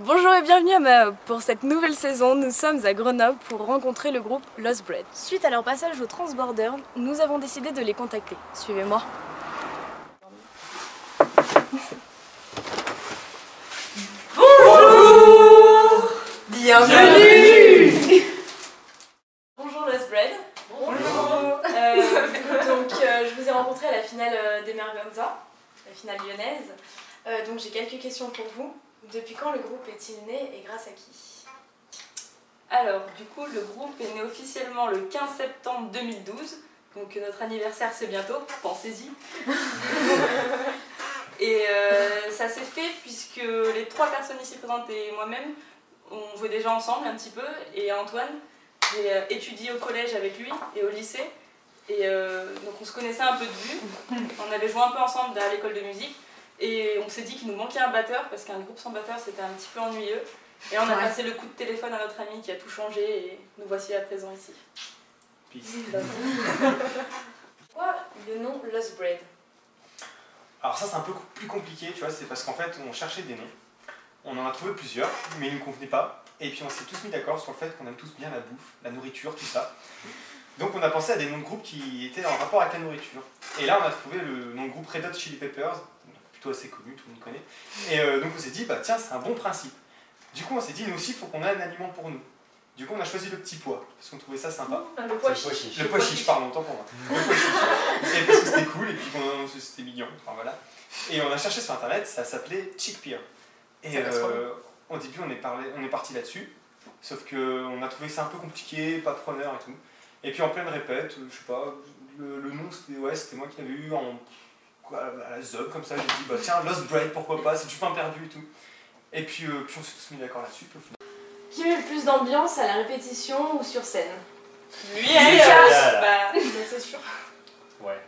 Bonjour et bienvenue pour cette nouvelle saison. Nous sommes à Grenoble pour rencontrer le groupe Lost Bread. Suite à leur passage au Transborder, nous avons décidé de les contacter. Suivez-moi. Bonjour. Bienvenue. Bonjour Lost Bread. Bonjour. Je vous ai rencontré à la finale d'Emergenza, la finale lyonnaise. Donc j'ai quelques questions pour vous. Depuis quand le groupe est-il né et grâce à qui? Alors, du coup, le groupe est né officiellement le 15 septembre 2012, donc notre anniversaire c'est bientôt, pensez-y. Et ça s'est fait puisque les 3 personnes ici présentes et moi-même, on jouait déjà ensemble un petit peu, et Antoine, j'ai étudié au collège avec lui et au lycée, et donc on se connaissait un peu de vue, on avait joué un peu ensemble à l'école de musique, et on s'est dit qu'il nous manquait un batteur parce qu'un groupe sans batteur c'était un petit peu ennuyeux. Et on a passé le coup de téléphone à notre ami qui a tout changé et nous voici à présent ici. Peace. Pourquoi le nom Lost Bread? Alors ça c'est un peu plus compliqué, tu vois, c'est parce qu'en fait on cherchait des noms. On en a trouvé plusieurs, mais ils ne nous convenaient pas. Et puis on s'est tous mis d'accord sur le fait qu'on aime tous bien la bouffe, la nourriture, tout ça. Donc on a pensé à des noms de groupes qui étaient en rapport avec la nourriture. Et là on a trouvé le nom de groupe Red Hot Chili Peppers, plutôt assez connu, tout le monde connaît. Et donc on s'est dit, bah tiens, c'est un bon principe. Du coup on s'est dit, nous aussi il faut qu'on ait un aliment pour nous. Du coup on a choisi le petit pois, parce qu'on trouvait ça sympa. Le pois chiche. Le pois chiche, pardon, tant pour moi. Le pois chiche. Et parce que c'était cool, et puis c'était mignon, enfin voilà. Et on a cherché sur internet, ça s'appelait chickpea. Et au début on est parti là-dessus, sauf qu'on a trouvé ça un peu compliqué, pas preneur et tout. Et puis en pleine répète, je sais pas, le nom c'était moi qui l'avais eu à la zob comme ça, j'ai dit bah tiens Lost Bread pourquoi pas, c'est du pain perdu et tout. Et puis on s'est tous mis d'accord là-dessus. Qui met le plus d'ambiance à la répétition ou sur scène? Lui, Bah, c'est sûr. Ouais.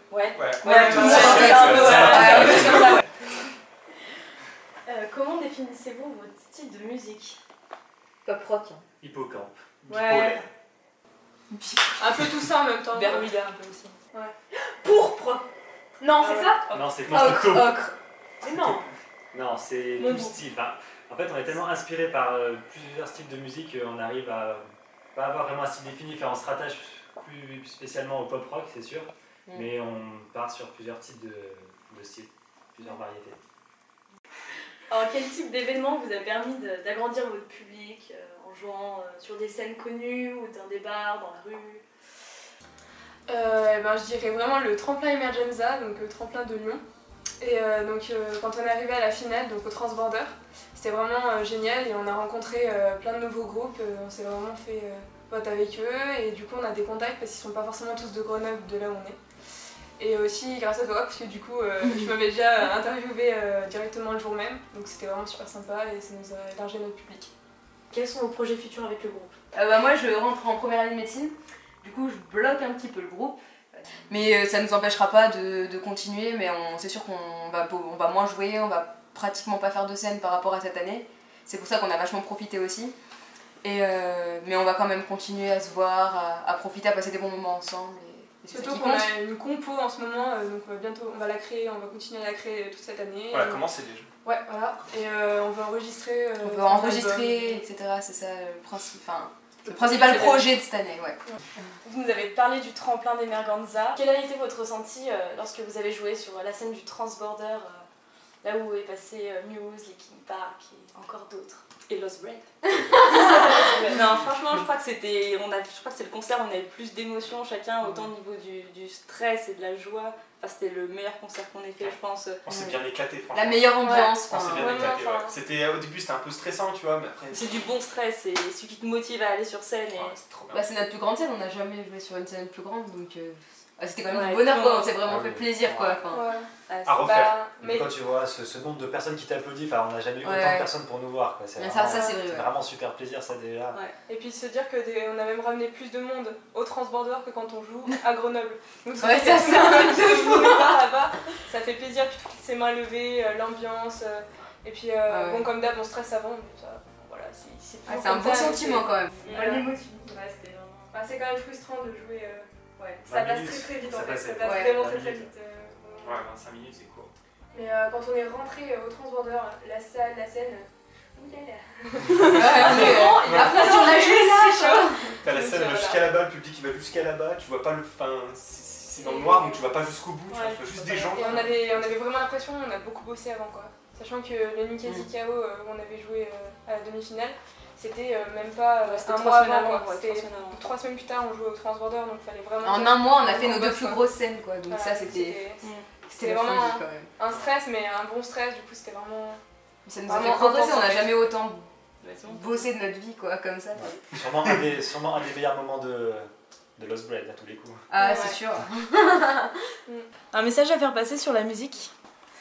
Comment définissez-vous votre style de musique? Pop rock. Hippocampe. Ouais. Un peu tout ça en même temps. Bermuda un peu aussi. Ouais. Pourpre. Non, c'est ça? Non, c'est Ocre. plutôt. Ocre. Mais non. Non, c'est Mais tout bon. style. Enfin, en fait, on est tellement inspiré par plusieurs styles de musique qu'on arrive à pas avoir vraiment un style défini. Enfin, on se rattache plus spécialement au pop rock, c'est sûr, mais on part sur plusieurs types de styles, plusieurs variétés. Alors, quel type d'événement vous a permis d'agrandir votre public en jouant sur des scènes connues ou dans des bars, dans la rue? Je dirais vraiment le tremplin Emergenza, donc le tremplin de Lyon. Et quand on est arrivé à la finale, donc au Transborder, c'était vraiment génial et on a rencontré plein de nouveaux groupes, on s'est vraiment fait pote avec eux et du coup on a des contacts parce qu'ils sont pas forcément tous de Grenoble, de là où on est. Et aussi grâce à toi parce que du coup je m'avais déjà interviewé directement le jour même, donc c'était vraiment super sympa et ça nous a élargi notre public. Quels sont vos projets futurs avec le groupe? Moi je rentre en première année de médecine, du coup je bloque un petit peu le groupe. Mais ça ne nous empêchera pas de continuer, mais c'est sûr qu'on va moins jouer, on va pratiquement pas faire de scène par rapport à cette année. C'est pour ça qu'on a vachement profité aussi. Mais on va quand même continuer à se voir, à profiter, à passer des bons moments ensemble. Et c'est ça Surtout qui qu'on compte. a une compo en ce moment, donc bientôt on va la créer, on va continuer à la créer toute cette année. Voilà, commencez déjà. Ouais, voilà. Et on veut enregistrer. On veut enregistrer, etc. C'est ça le principal projet de cette année. Ouais. Vous nous avez parlé du tremplin d'Emergenza. Quel a été votre ressenti lorsque vous avez joué sur la scène du Transborder, là où est passé Muse, Linkin Park et encore d'autres? Et Lost Bread. Non, franchement, je crois que c'est le concert où on avait le plus d'émotions chacun, autant au niveau du stress et de la joie. Enfin, c'était le meilleur concert qu'on ait fait, je pense. On s'est bien éclaté franchement. La meilleure ambiance. On s'est bien vraiment, éclaté, ouais. enfin, Au début c'était un peu stressant, tu vois, mais après. C'est du bon stress, c'est celui qui te motive à aller sur scène. Et... Ouais, c'est trop bien. C'est notre plus grande scène, on n'a jamais joué sur une scène plus grande, donc c'était quand même Ouais, du bonheur, quoi. On s'est Ah vraiment oui. fait plaisir, quoi. Enfin, ouais. À refaire. Mais Quand tu vois ce nombre de personnes qui t'applaudissent, enfin, on n'a jamais eu Ouais. autant de personnes pour nous voir. Quoi. Mais ça, c'est vrai, c'est ouais. vraiment super plaisir, ça déjà. Ouais. Et puis se dire qu'on a même ramené plus de monde au Transborder que quand on joue à Grenoble. Donc Ouais, ça, c'est un truc de fou là-bas. Ça fait plaisir, puis toutes ces mains levées, l'ambiance. Et puis ouais. Bon, comme d'hab, on stresse avant, mais ça, voilà, c'est c'est un bon sentiment quand même. Voilà. émotion. Ouais, c'était vraiment... C'est quand même frustrant de jouer. Ouais. Ça 20 passe minutes, très vite ça en fait, passe, ça passe ouais. vraiment 20 très minutes. vite. Ouais, 25 minutes c'est court. Mais quand on est rentré au Transborder, la salle, la scène, Après, si on a joué là, T'as la scène, elle va jusqu'à là-bas, le public il va jusqu'à là-bas, tu vois pas le. Enfin, c'est dans le noir donc tu vois pas jusqu'au bout, tu vois juste des gens. Et on avait vraiment l'impression qu'on a beaucoup bossé avant quoi. Sachant que le Nikkasi KO où on avait joué à la demi-finale, c'était même pas c'était un 3 mois semaines avant, avant. C'était 3 semaines plus tard, on jouait au Transborder donc il fallait vraiment. en un mois, on a fait nos 2 plus grosses scènes quoi. Donc ça, c'était vraiment quand même. un stress, mais un bon stress. Du coup, c'était vraiment. Ça nous a fait progresser. On n'a jamais autant bossé de notre vie quoi, comme ça. Sûrement un des meilleurs moments de Lost Bread à tous les coups. Ah, c'est sûr. Un message à faire passer sur la musique?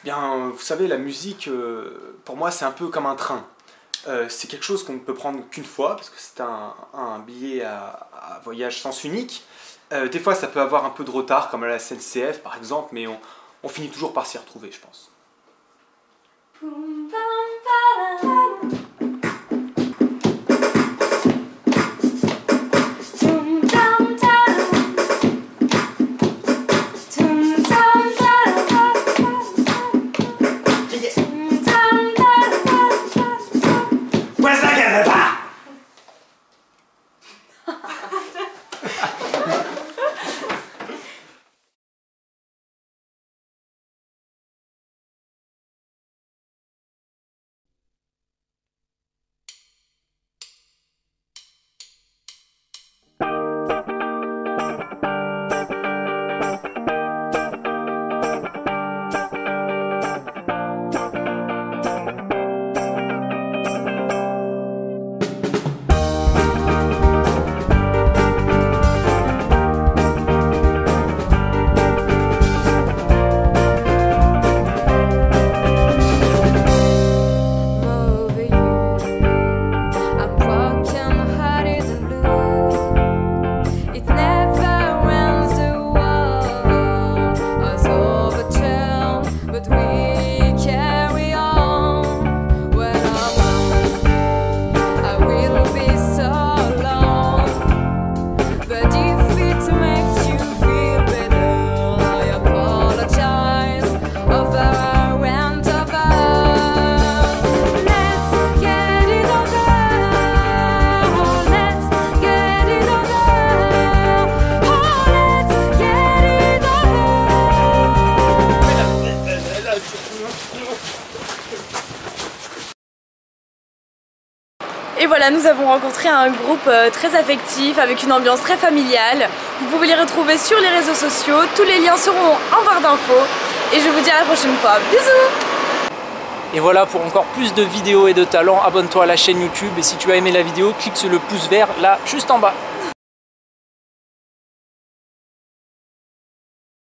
Bien, vous savez, la musique, pour moi, c'est un peu comme un train. C'est quelque chose qu'on ne peut prendre qu'une fois, parce que c'est un billet à voyage sens unique. Des fois, ça peut avoir un peu de retard, comme à la SNCF, par exemple, mais on finit toujours par s'y retrouver, je pense. Et voilà, nous avons rencontré un groupe très affectif, avec une ambiance très familiale. Vous pouvez les retrouver sur les réseaux sociaux, tous les liens seront en barre d'infos. Et je vous dis à la prochaine fois, bisous! Et voilà, pour encore plus de vidéos et de talents, abonne-toi à la chaîne YouTube. Et si tu as aimé la vidéo, clique sur le pouce vert là, juste en bas.